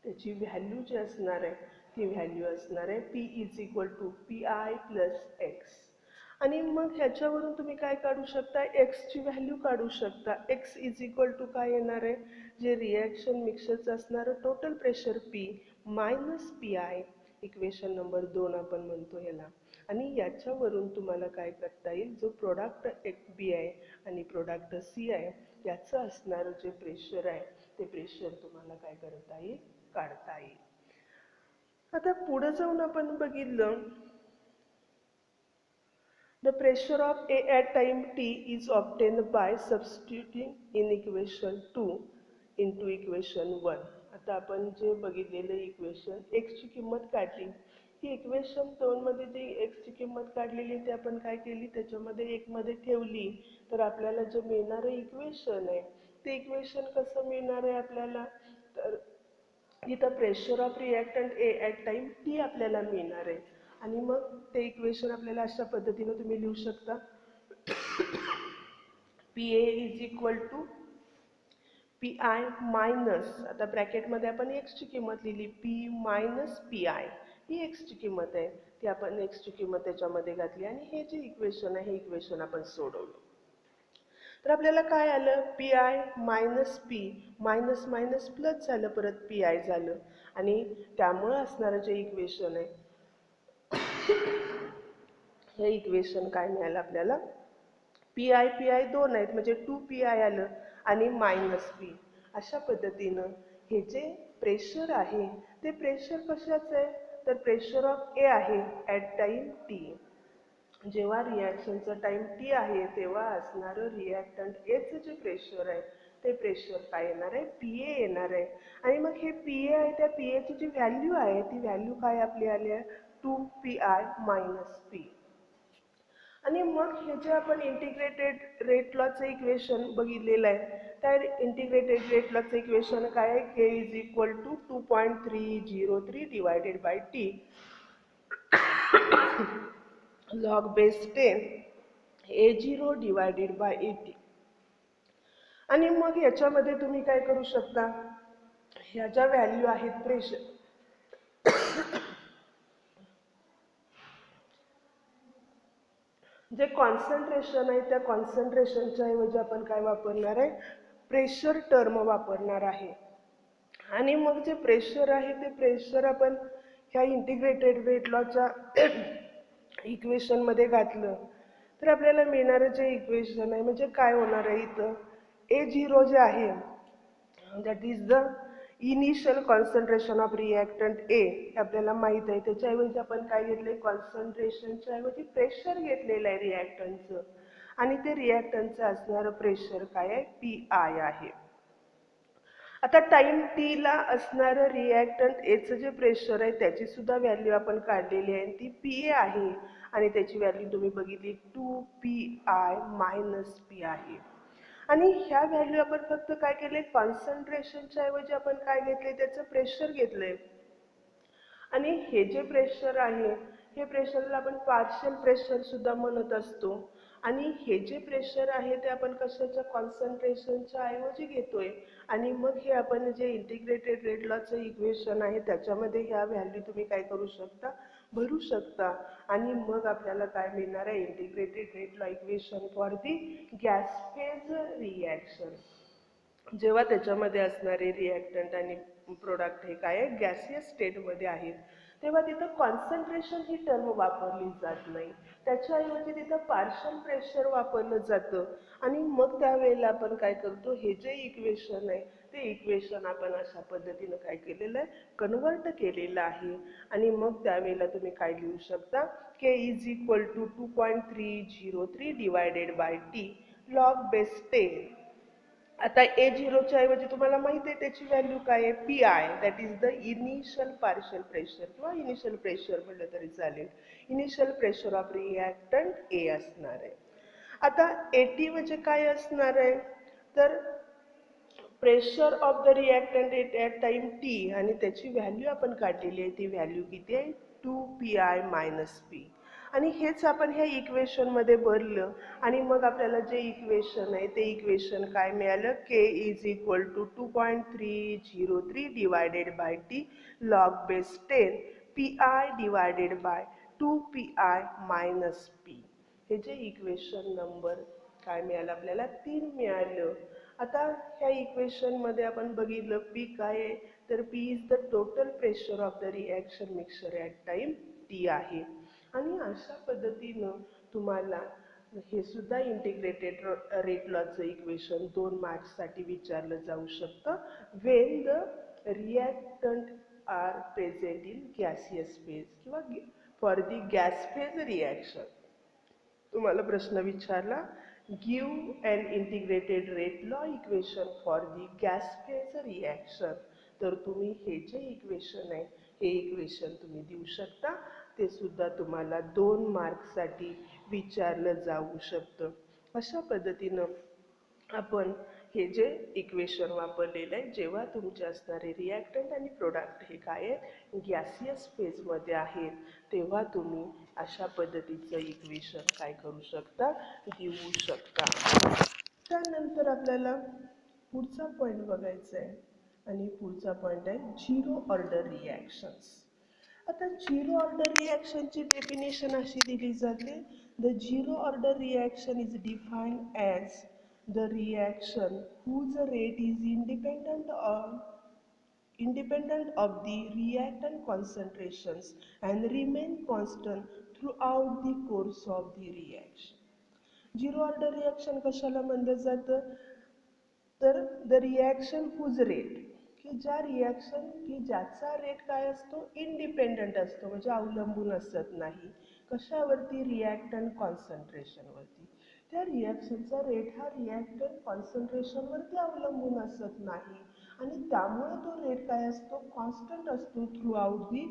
त्याची व्हॅल्यू जी असणार आहे ती व्हॅल्यू असणार आहे P is equal to P I plus X. आणि मग ह्याच्यावरून तुम्ही काय काढू शकता, एक्सची व्हॅल्यू काढू शकता. एक्स इज इक्वल टू काय येणार आहे, जे रिॲक्शन मिक्सरचं असणारं total pressure P minus P I, equation number 2 आपण म्हणतो ह्याला. आणि याच्यावरून तुम्हाला काय करता येईल, जो प्रोडक्ट बी आहे आणि प्रोडक्ट सी आहे याचं असणारं जे प्रेशर आहे ते प्रेशर तुम्हाला काय करता येईल, काढता येईल. आता पुढे जाऊन आपण बघितलं, the pressure of A at time t is obtained by substituting in equation 2 into equation 1. आता आपण जे बघितलेलं इक्वेशन x ची किंमत काढली, ही इक्वेशन 2 मध्ये जी x ची किंमत काढलेली ते आपण काय केली, त्याच्यामध्ये 1 मध्ये ठेवली तर आपल्याला जे मिळणारं इक्वेशन आहे ते इक्वेशन कसं मिळणार आहे आपल्याला, तर इथं pressure of reactant A at time T आपल्याला मिळणार आहे. आणि मग ते इक्वेशन आपल्याला अशा पद्धतीनं तुम्ही लिहू शकता, P A is equal to P I minus, आता ब्रॅकेटमध्ये आपण एक्सची किंमत लिहिली, पी मायनस पी आय, ही एक्सची किंमत आहे, ती आपण एक्सची किंमत त्याच्यामध्ये घातली आणि हे जे इक्वेशन आहे हे इक्वेशन आपण सोडवलं. तर आपल्याला काय आलं, P I minus P, minus minus plus झालं, परत पी आय झालं. आणि त्यामुळं असणारं जे इक्वेशन आहे हे इक्वेशन काय मिळालं आपल्याला, पी आय दोन आहेत म्हणजे 2 PI आलं आणि मायनस पी. अशा पद्धतीनं हे जे प्रेशर आहे ते प्रेशर कशाचं आहे, तर प्रेशर ऑफ ए आहे ॲट टाईम टी. जेव्हा रिॲक्शनचा टाईम टी आहे तेव्हा असणारं रिॲक्टंट एचं जे प्रेशर आहे ते प्रेशर काय येणार आहे, पी ए येणार आहे. आणि मग हे पी ए आहे, त्या पी एची जी व्हॅल्यू आहे ती व्हॅल्यू काय आपली आली आहे, 2 PI मायनस पी. आणि मग हे जे आपण इंटिग्रेटेड रेट लॉचं इक्वेशन बघितलेलं आहे, त्या इंटिग्रेटेड रेट लॉचं इक्वेशन काय आहे, K is equal to 2.303 divided by T log base 10 A0 divided by 80. आणि मग याच्यामध्ये तुम्ही काय करू शकता, ह्या ज्या व्हॅल्यू आहेत प्रेशर, जे कॉन्सन्ट्रेशन आहे त्या कॉन्सन्ट्रेशनच्या ऐवजी आपण काय वापरणार आहे, प्रेशर टर्म वापरणार आहे. आणि मग जे प्रेशर आहे ते प्रेशर आपण ह्या इंटिग्रेटेड रेट लॉच्या इक्वेशनमध्ये घातलं तर आपल्याला मिळणारं जे इक्वेशन आहे म्हणजे काय होणार आहे, इथं A0 जे आहे that is the initial concentration of reactant A, आपल्याला माहीत आहे. त्याच्याऐवजी आपण काय घेतले, कॉन्सन्ट्रेशनच्या ऐवजी प्रेशर घेतलेलं आहे रिॲक्टंटचं, आणि ते रिॲक्टंटचं असणारं प्रेशर काय आहे, पी आय आहे. आता टाईम टीला असणारं रिॲक्टंट एचं जे प्रेशर आहे त्याची सुद्धा व्हॅल्यू आपण काढलेली आहे, ती पी ए आहे आणि त्याची व्हॅल्यू तुम्ही बघितली 2 PI मायनस पी आहे. आणि ह्या व्हॅल्यू आपण फक्त काय केले, कॉन्सन्ट्रेशनच्या ऐवजी आपण काय घेतले, त्याचं प्रेशर घेतलंय. आणि हे जे प्रेशर आहे हे प्रेशरला आपण पार्शियल प्रेशर सुद्धा म्हणत असतो. आणि हे जे प्रेशर आहे ते आपण कशाच्या, कॉन्सन्ट्रेशनच्या ऐवजी घेतोय. आणि मग हे आपण जे इंटिग्रेटेड रेट लॉचं इक्वेशन आहे त्याच्यामध्ये ह्या व्हॅल्यू तुम्ही काय करू शकता, भरू शकता. आणि मग आपल्याला काय मिळणार आहे, integrated rate law equation for the gas phase reaction. जेव्हा त्याच्यामध्ये असणारे रिॲक्टंट आणि प्रोडक्ट हे काय आहे, गॅसियस स्टेटमध्ये आहेत, तेव्हा तिथं कॉन्सन्ट्रेशन ही टर्म वापरली जात नाही, त्याच्याऐवजी तिथं पार्शियल प्रेशर वापरलं जातं. आणि मग त्यावेळेला आपण काय करतो, हे जे इक्वेशन आहे ते इक्वेशन आपण अशा पद्धतीनं काय केलेलं आहे, कन्वर्ट केलेलं आहे. आणि मग त्यावेळेला तुम्ही काय लिहू शकता, K is equal to 2.303 divided by T log base 10. आता A0च्या ऐवजी तुम्हाला माहिती आहे त्याची व्हॅल्यू काय आहे, P I, that is the initial partial pressure किंवा इनिशियल प्रेशर म्हटलं तरी चालेल. इनिशियल प्रेशर ऑफ रिॲक्टंट ए असणार आहे. आता एटी म्हणजे काय असणार आहे, तर pressure of the reactant at time T, आणि त्याची व्हॅल्यू आपण काढलेली आहे, ती व्हॅल्यू किती आहे, 2 PI मायनस पी. आणि हेच आपण ह्या इक्वेशनमध्ये भरलं आणि मग आपल्याला जे इक्वेशन आहे ते इक्वेशन काय मिळालं, K is equal to 2.303 divided by T log base 10 PI divided by 2 PI minus P. हे जे इक्वेशन नंबर काय मिळालं आपल्याला 3 मिळालं. आता ह्या इक्वेशनमध्ये आपण बघितलं पी काय आहे, तर P is the total pressure of the reaction mixture at time T आहे. आणि अशा पद्धतीनं तुम्हाला हे सुद्धा इंटिग्रेटेड रेट लॉचं इक्वेशन 2 मार्क्ससाठी विचारलं जाऊ शकतं. When the reactant are present in gaseous phase किंवा for the gas phase reaction. तुम्हाला प्रश्न विचारला give an integrated rate law equation for the gas phase reaction. तर तुम्ही हे जे इक्वेशन आहे हे इक्वेशन तुम्ही देऊ शकता. ते सुद्धा तुम्हाला 2 मार्क्ससाठी विचारलं जाऊ शकतं. अशा पद्धतीनं आपण हे जे इक्वेशन वापरलेलं आहे जेव्हा तुमचे असणारे रिॲक्टंट आणि प्रोडक्ट हे काय आहेत गॅसियस फेजमध्ये आहेत तेव्हा तुम्ही अशा पद्धतीचं इक्वेशन काय करू शकता देऊ शकता. त्यानंतर आपल्याला पुढचा पॉईंट बघायचा आहे आणि पुढचा पॉईंट आहे झिरो ऑर्डर रिॲक्शन्स. आता झिरो ऑर्डर रिॲक्शनची डेफिनेशन अशी दिली जाते the zero order reaction is defined as the reaction whose rate is independent of the reactant concentrations and remain constant throughout the course of the reaction. Zero order reaction कशाला म्हणलं जातं, तर the reaction whose rate की ज्या reaction की ज्याचा rate काय असतो इंडिपेंडंट असतो म्हणजे अवलंबून असत नाही कशावरती रिॲक्टंट कॉन्सन्ट्रेशनवरती. त्या रिॲक्शनचा रेट हा रिॲक्टंट कॉन्सन्ट्रेशनवरती अवलंबून असत नाही आणि त्यामुळे तो रेट काय असतो कॉन्स्टंट असतो through out the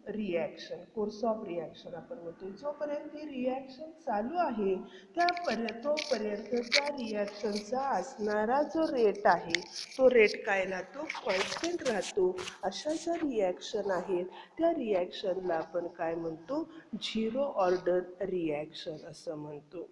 reaction course of reaction. आपण म्हणतो जोपर्यंत ती रिॲक्शन चालू आहे तोपर्यंत त्या रिॲक्शनचा असणारा जो रेट आहे तो रेट काय राहतो कॉन्स्टंट राहतो. अशा ज्या रिॲक्शन आहेत त्या रिॲक्शनला आपण काय म्हणतो झिरो ऑर्डर रिॲक्शन असं म्हणतो.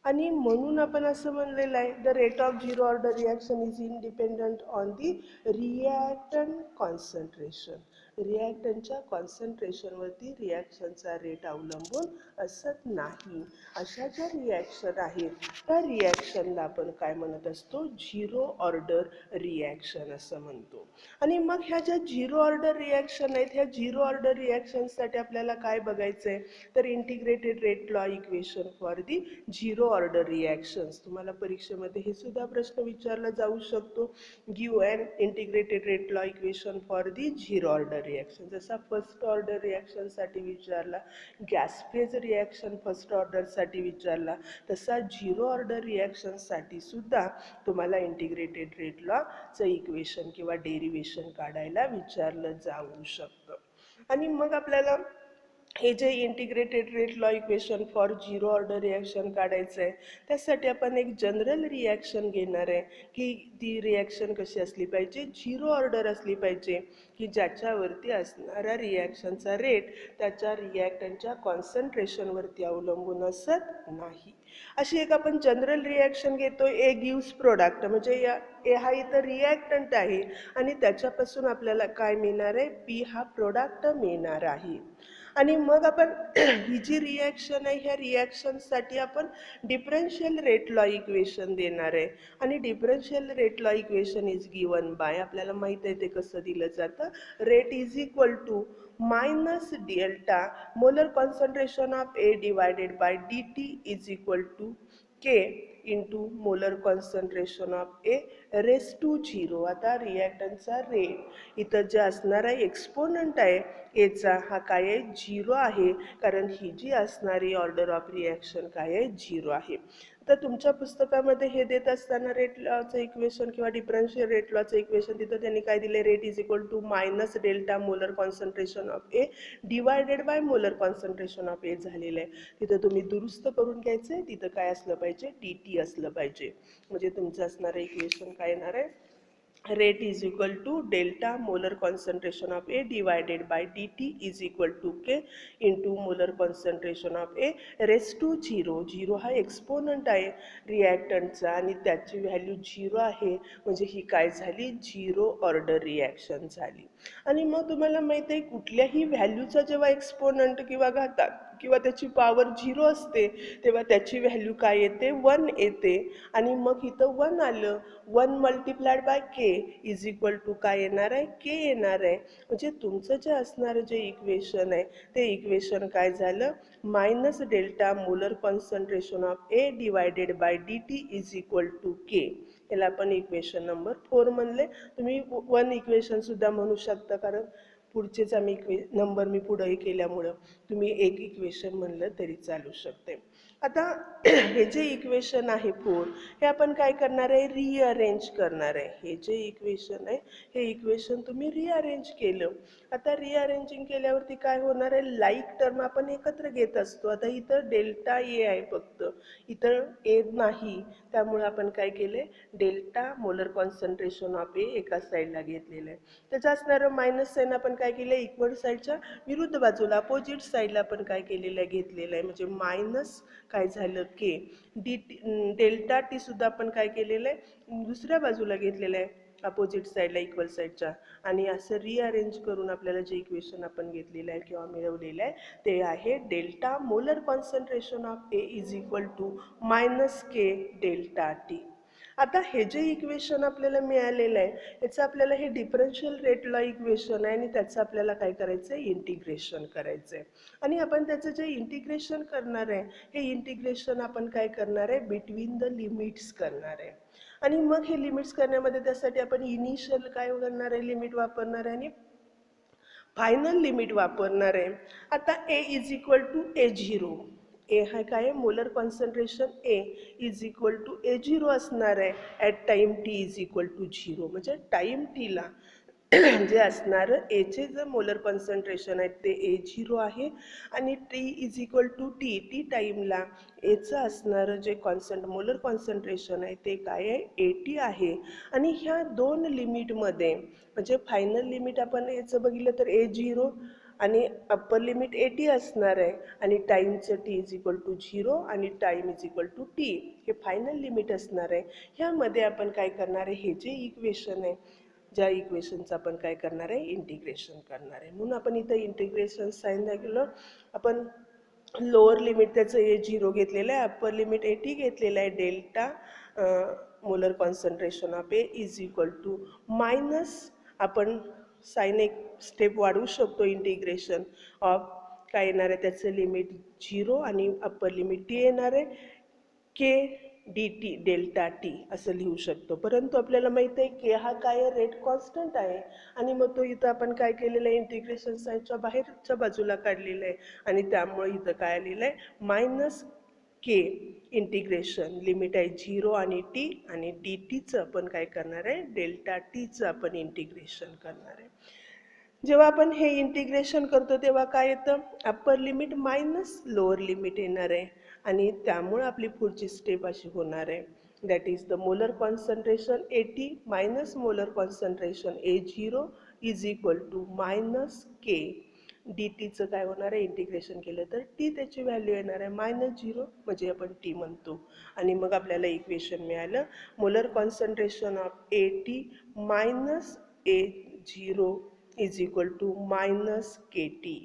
आणि म्हणून आपण असं म्हणलेलं आहे the rate of zero order reaction is independent on the reactant concentration. रिॲक्टंटच्या कॉन्सन्ट्रेशनवरती रिॲक्शनचा रेट अवलंबून असत नाही. अशा ज्या रिॲक्शन आहेत त्या रिॲक्शनला आपण काय म्हणत असतो झिरो ऑर्डर रिॲक्शन असं म्हणतो. आणि मग ह्या ज्या झिरो ऑर्डर रिॲक्शन आहेत ह्या झिरो ऑर्डर रिॲक्शनसाठी आपल्याला काय बघायचं आहे तर integrated rate law equation for the zero order reactions. तुम्हाला परीक्षेमध्ये हे सुद्धा प्रश्न विचारला जाऊ शकतो give an integrated rate law equation for the zero order reaction. जसा फर्स्ट ऑर्डर रिॲक्शनसाठी विचारला गॅस फेज रिॲक्शन फर्स्ट ऑर्डरसाठी विचारला तसा झिरो ऑर्डर रिॲक्शनसाठी सुद्धा तुम्हाला इंटिग्रेटेड रेट लॉचं इक्वेशन किंवा डेरिवेशन काढायला विचारलं जाऊ शकतं. आणि मग आपल्याला हे जे integrated rate law equation for zero order reaction काढायचं आहे त्यासाठी आपण एक जनरल रिॲक्शन घेणार आहे की ती रिॲक्शन कशी असली पाहिजे झिरो ऑर्डर असली पाहिजे की ज्याच्यावरती असणारा रिॲक्शनचा रेट त्याच्या रिॲक्टंटच्या कॉन्सन्ट्रेशनवरती अवलंबून असत नाही. अशी एक आपण जनरल रिॲक्शन घेतो ए गिव्स प्रोडक्ट म्हणजे या ए हा इथं रिॲक्टंट आहे आणि त्याच्यापासून आपल्याला काय मिळणार आहे पी हा प्रोडक्ट मिळणार आहे. आणि मग आपण ही जी रिॲक्शन आहे ह्या रिॲक्शनसाठी आपण डिफरन्शियल रेट लॉ इक्वेशन देणार आहे आणि differential rate law equation is given by आपल्याला माहीत आहे ते कसं दिलं जातं rate is equal to minus delta molar concentration of A divided by D T is equal to K into molar concentration of A raise to zero. आता रिॲक्टंटचा rate इथं जे असणारा एक्सपोनंट आहे एचा हा काय आहे झिरो आहे कारण ही जी असणारी ऑर्डर ऑफ रिॲक्शन काय आहे झिरो आहे. तर तुमच्या पुस्तकामध्ये हे देत असताना रेट लॉचं इक्वेशन किंवा डिफरन्शियल रेट लॉचं इक्वेशन तिथं त्यांनी काय दिले rate is equal to minus delta molar concentration of A divided by molar concentration of A झालेलं आहे. तिथं तुम्ही दुरुस्त करून घ्यायचं आहे तिथं काय असलं पाहिजे डी टी असलं पाहिजे म्हणजे तुमचं असणारं इक्वेशन काय येणार आहे rate is equal to delta molar concentration of A divided by dt is equal to K into molar concentration of A raised to 0. 0 हा एक्सपोनंट आहे रिॲक्टंटचा आणि त्याची व्हॅल्यू 0 आहे म्हणजे ही काय झाली झिरो ऑर्डर रिॲक्शन झाली. आणि मग तुम्हाला माहीत आहे कुठल्याही व्हॅल्यूचा जेव्हा एक्सपोनंट किंवा घातात किंवा त्याची पॉवर 0 असते तेव्हा त्याची व्हॅल्यू काय येते 1 येते आणि मग इथं 1 आलं 1 multiplied by K is equal to काय येणार आहे के येणार आहे. म्हणजे तुमचं जे असणारं जे इक्वेशन आहे ते इक्वेशन काय झालं minus delta molar concentration of A divided by D T is equal to K. याला आपण इक्वेशन नंबर 4 म्हणले. तुम्ही 1 इक्वेशन सुद्धा म्हणू शकता कारण पुढचेच आम्ही नंबर मी पुढे केल्यामुळं तुम्ही एक इक्वेशन म्हणलं तरी चालू शकते. आता हे जे इक्वेशन आहे 4 हे आपण काय करणार आहे रिअरेंज करणार आहे. हे जे इक्वेशन आहे हे इक्वेशन तुम्ही रिअरेंज केलं. आता रिअरेंजिंग केल्यावरती काय होणार आहे लाईक टर्म आपण एकत्र घेत असतो. आता इथं डेल्टा ए आहे फक्त इथं ए नाही त्यामुळे आपण काय केले डेल्टा मोलर कॉन्सन्ट्रेशन ऑफ ए एका साईडला घेतलेलं आहे. त्याचं असणारं मायनस साईन आपण काय केलं इक्वल साईडच्या विरुद्ध बाजूला अपोजिट साईडला आपण काय केलेलं आहे घेतलेलं आहे म्हणजे मायनस काय झालं के डी डेल्टा टी सुद्धा आपण काय केलेलं आहे दुसऱ्या बाजूला घेतलेलं आहे अपोजिट साईडला इक्वल साईडच्या आणि असं रिअरेंज करून आपल्याला जे इक्वेशन आपण घेतलेलं आहे किंवा मिळवलेलं आहे ते आहे delta molar concentration of A is equal to minus K delta T. आता हे जे इक्वेशन आपल्याला मिळालेलं आहे याचं आपल्याला हे डिफरन्शियल रेट लॉ इक्वेशन आहे आणि त्याचं आपल्याला काय करायचं आहे इंटिग्रेशन करायचं आहे आणि आपण त्याचं जे इंटिग्रेशन करणार आहे हे इंटिग्रेशन आपण काय करणार आहे बिटवीन द लिमिट्स करणार आहे आणि मग हे लिमिट्स करण्यामध्ये त्यासाठी आपण इनिशियल काय करणार आहे लिमिट वापरणार आहे आणि फायनल लिमिट वापरणार आहे. आता A is equal to A0 A हा काय आहे molar concentration A is equal to A0 असणार आहे at time T is equal to 0 म्हणजे टाईम टीला जे असणारं एचे जे मोलर कॉन्सन्ट्रेशन आहे ते A0 आहे आणि T is equal to T टाईमला एचं असणारं जे मोलर कॉन्सन्ट्रेशन आहे ते काय आहे 80 आहे आणि ह्या दोन लिमिटमध्ये म्हणजे फायनल लिमिट आपण याचं बघितलं तर A0 आणि अप्पर लिमिट 80 असणार आहे आणि टाईमचं टी इज इक्वल टू 0 आणि time is equal to T हे फायनल लिमिट असणार आहे. ह्यामध्ये आपण काय करणार आहे हे जे इक्वेशन आहे ज्या इक्वेशनचं आपण काय करणार आहे इंटिग्रेशन करणार आहे म्हणून आपण इथं इंटिग्रेशन साईन दाखवलं. आपण लोअर लिमिट त्याचं A0 घेतलेलं आहे अप्पर लिमिट 80 घेतलेलं आहे delta molar concentration of A is equal to minus आपण साईन एक स्टेप वाढवू शकतो इंटिग्रेशन ऑफ काय येणार आहे त्याचं लिमिट 0 आणि अप्पर लिमिट टी येणार आहे के डी टी डेल्टा टी असं लिहू शकतो. परंतु आपल्याला माहिती आहे के हा काय रेट कॉन्स्टंट आहे आणि मग तो इथं आपण काय केलेलं आहे इंटिग्रेशन साईडच्या बाहेरच्या बाजूला काढलेलं आहे आणि त्यामुळे इथं काय आलेलं आहे मायनस के इंटिग्रेशन लिमिट आहे 0 आणि टी आणि डी टीचं आपण काय करणार आहे डेल्टा टीचं आपण इंटिग्रेशन करणार आहे. जेव्हा आपण हे इंटिग्रेशन करतो तेव्हा काय येतं upper limit minus lower limit येणार आहे आणि त्यामुळे आपली पुढची स्टेप अशी होणार आहे that is the molar concentration 80 minus molar concentration A0 is equal to minus K D टीचं काय होणार आहे इंटिग्रेशन केलं तर टी त्याची व्हॅल्यू येणार आहे -0 म्हणजे आपण टी म्हणतो आणि मग आपल्याला इक्वेशन मिळालं molar concentration of 80 minus A0 is equal to minus K T.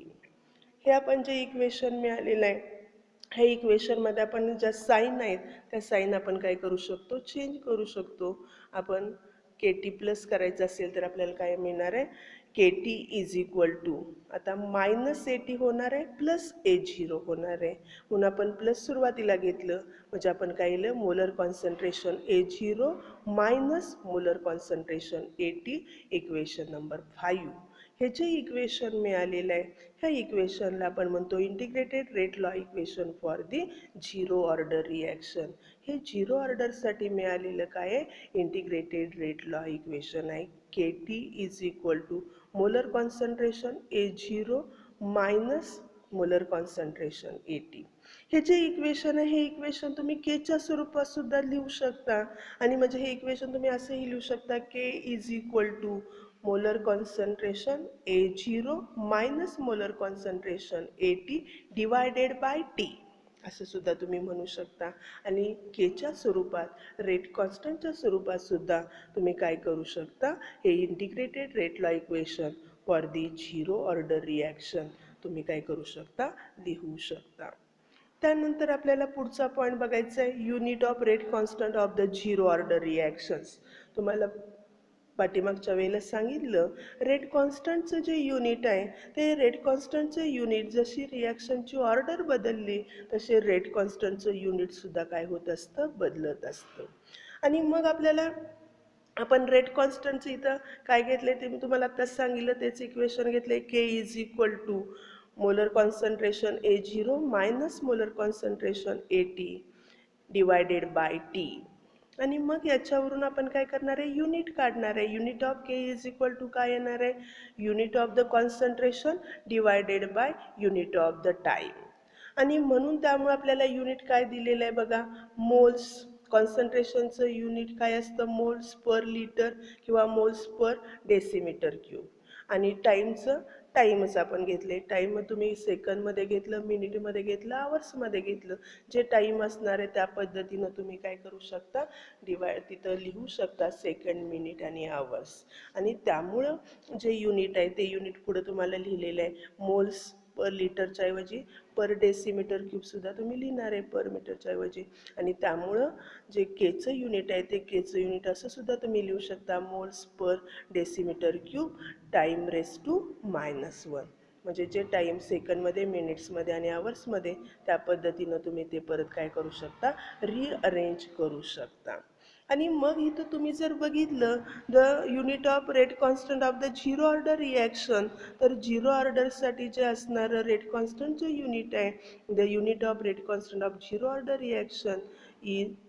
हे आपण जे इक्वेशन मिळालेलं आहे ह्या इक्वेशनमध्ये आपण ज्या साईन आहेत त्या साईन आपण काय करू शकतो चेंज करू शकतो. आपण के टी प्लस करायचं असेल तर आपल्याला काय मिळणार आहे K T is equal to आता -80 होणार आहे प्लस A0 होणार आहे म्हणून आपण प्लस सुरुवातीला घेतलं म्हणजे आपण काय केलं molar concentration A0 minus molar concentration 80 equation number 5. हे जे इक्वेशन मिळालेलं आहे ह्या इक्वेशनला आपण म्हणतो integrated rate law equation for the 0 order reaction. हे 0 ऑर्डरसाठी मिळालेलं काय आहे इंटिग्रेटेड रेट लॉ इक्वेशन आहे K T is equal to molar concentration A0 minus molar concentration 80. हे जे इक्वेशन आहे हे इक्वेशन तुम्ही केच्या स्वरूपात सुद्धा लिहू शकता आणि म्हणजे हे इक्वेशन तुम्ही असंही लिहू शकता K is equal to molar concentration A0 minus molar concentration 80 divided by T असं सुद्धा तुम्ही म्हणू शकता आणि केच्या स्वरूपात रेट कॉन्स्टंटच्या स्वरूपात सुद्धा तुम्ही काय करू शकता हे integrated rate law equation for the 0 order reaction तुम्ही काय करू शकता, लिहू शकता. त्यानंतर आपल्याला पुढचा पॉईंट बघायचा आहे, unit of rate constant of the zero order reactions. तुम्हाला पाठीमागच्या वेळेला सांगितलं, रेट कॉन्स्टंटचं जे युनिट आहे ते रेट कॉन्स्टंटचं युनिट जशी रिॲक्शनची ऑर्डर बदलली तसे रेट कॉन्स्टंटचं युनिटसुद्धा काय होत असतं, बदलत असतं. आणि मग आपल्याला आपण रेट कॉन्स्टंटचं इथं काय घेतले ते मी तुम्हाला आत्ताच सांगितलं, तेच इक्वेशन घेतले, K is equal to molar concentration A0 minus molar concentration AT divided by T. आणि मग याच्यावरून आपण काय करणार आहे, युनिट काढणार आहे. Unit of K is equal to काय येणार आहे, unit of the concentration divided by unit of the time. आणि म्हणून त्यामुळे आपल्याला युनिट काय दिलेलं आहे बघा, मोल्स. कॉन्सन्ट्रेशनचं युनिट काय असतं, मोल्स पर लिटर किंवा मोल्स पर डेसिमीटर क्यूब. आणि टाईमच आपण घेतले. टाईम तुम्ही सेकंदमध्ये घेतलं, मिनिटमध्ये घेतलं, आवर्समध्ये घेतलं. जे टाईम असणार आहे त्या पद्धतीनं तुम्ही काय करू शकता, तिथं लिहू शकता सेकंड, मिनिट आणि आवर्स. आणि त्यामुळं जे युनिट आहे ते युनिट पुढं तुम्हाला लिहिलेलं आहे, मोल्स पर लिटरच्या ऐवजी पर डेसिमीटर क्यूबसुद्धा तुम्ही लिहिणार आहे पर मीटरच्या ऐवजी. आणि त्यामुळं जे केचं युनिट आहे ते केचं युनिट असं सुद्धा तुम्ही लिहू शकता, moles per decimetre cube time raise to -1. म्हणजे जे टाईम सेकंडमध्ये, मिनिट्समध्ये आणि आवर्समध्ये त्या पद्धतीनं तुम्ही ते परत काय करू शकता, रिअरेंज करू शकता. आणि मग इथं तुम्ही जर बघितलं, the unit of rate constant of the zero order reaction, तर झिरो ऑर्डरसाठी जे असणारं रेट कॉन्स्टंट जे युनिट आहे, the unit of rate constant of zero order reaction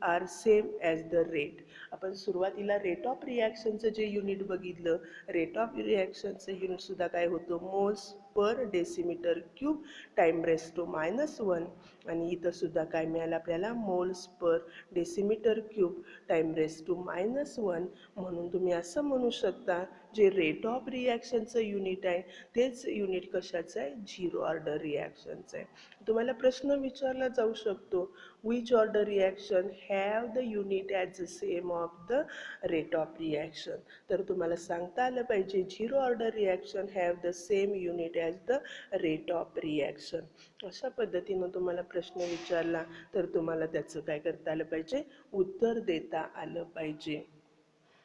are same as the rate. आपण सुरुवातीला रेट ऑफ रिॲक्शनचं जे युनिट बघितलं, रेट ऑफ रिॲक्शनचं युनिटसुद्धा काय होतं, moles per decimetre cube time raise to -1. आणि इथं सुद्धा काय मिळालं आपल्याला, moles per decimetre cube time raise to -1. म्हणून तुम्ही असं म्हणू शकता, जे रेट ऑफ रिॲक्शनचं युनिट आहे तेच युनिट कशाचं आहे, झिरो ऑर्डर रिॲक्शनचं आहे. तुम्हाला प्रश्न विचारला जाऊ शकतो, which order reaction have the unit as the same of the rate of reaction. तर तुम्हाला सांगता आलं पाहिजे, zero order reaction have the same unit as the rate of reaction. अशा पद्धतीनं तुम्हाला प्रश्न विचारला तर तुम्हाला त्याचं काय करता आलं पाहिजे, उत्तर देता आलं पाहिजे.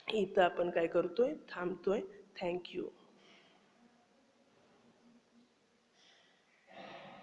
इथं आपण काय करतोय, थांबतोय. थँक्यू.